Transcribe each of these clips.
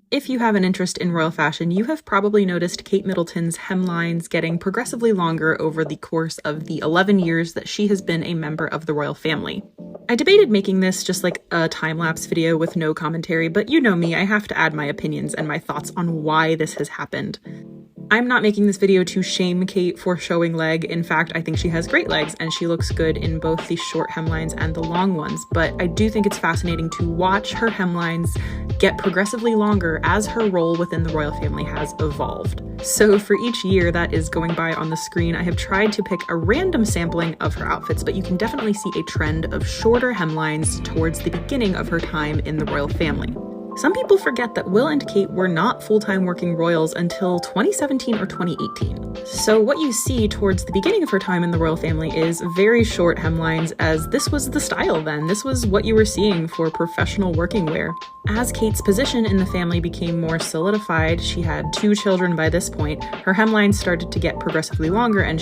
If you have an interest in royal fashion, you have probably noticed Kate Middleton's hemlines getting progressively longer over the course of the 11 years that she has been a member of the royal family. I debated making this just like a time-lapse video with no commentary, but you know me, I have to add my opinions and my thoughts on why this has happened. I'm not making this video to shame Kate for showing leg. In fact, I think she has great legs and she looks good in both the short hemlines and the long ones, but I do think it's fascinating to watch her hemlines get progressively longer as her role within the royal family has evolved. So for each year that is going by on the screen, I have tried to pick a random sampling of her outfits, but you can definitely see a trend of shorter hemlines towards the beginning of her time in the royal family. Some people forget that Will and Kate were not full-time working royals until 2017 or 2018. So what you see towards the beginning of her time in the royal family is very short hemlines, as this was the style then. This was what you were seeing for professional working wear. As Kate's position in the family became more solidified, she had 2 children by this point, her hemlines started to get progressively longer, and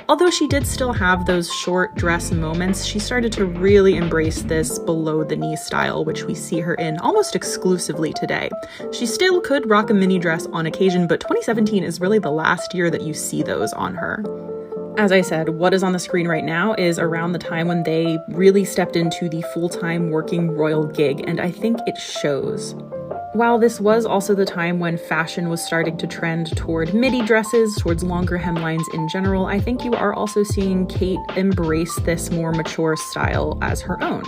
although she did still have those short dress moments, she started to really embrace this below-the-knee style, which we see her in almost exclusively today. She still could rock a mini dress on occasion, but 2017 is really the last year that you see those on her. As I said, what is on the screen right now is around the time when they really stepped into the full-time working royal gig, and I think it shows. While this was also the time when fashion was starting to trend toward midi dresses, towards longer hemlines in general, I think you are also seeing Kate embrace this more mature style as her own.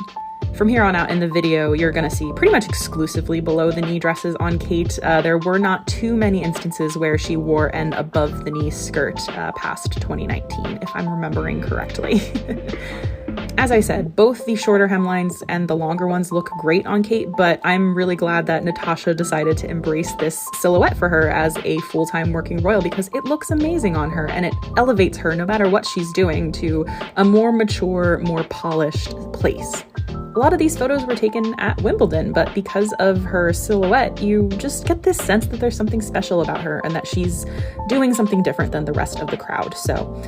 From here on out in the video, you're going to see pretty much exclusively below-the-knee dresses on Kate. There were not too many instances where she wore an above-the-knee skirt past 2019, if I'm remembering correctly. As I said, both the shorter hemlines and the longer ones look great on Kate, but I'm really glad that Natasha decided to embrace this silhouette for her as a full-time working royal, because it looks amazing on her and it elevates her, no matter what she's doing, to a more mature, more polished place. A lot of these photos were taken at Wimbledon, but because of her silhouette, you just get this sense that there's something special about her and that she's doing something different than the rest of the crowd. So,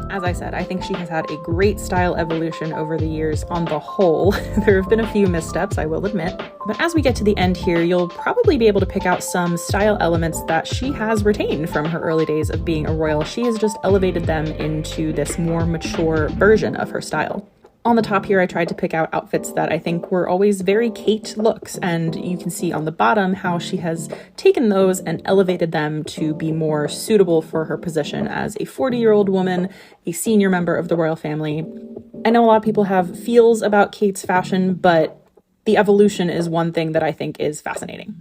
as I said, I think she has had a great style evolution over the years on the whole. There have been a few missteps, I will admit. But as we get to the end here, you'll probably be able to pick out some style elements that she has retained from her early days of being a royal. She has just elevated them into this more mature version of her style. On the top here, I tried to pick out outfits that I think were always very Kate looks, and you can see on the bottom how she has taken those and elevated them to be more suitable for her position as a 40-year-old woman, a senior member of the royal family. I know a lot of people have feels about Kate's fashion, but the evolution is one thing that I think is fascinating.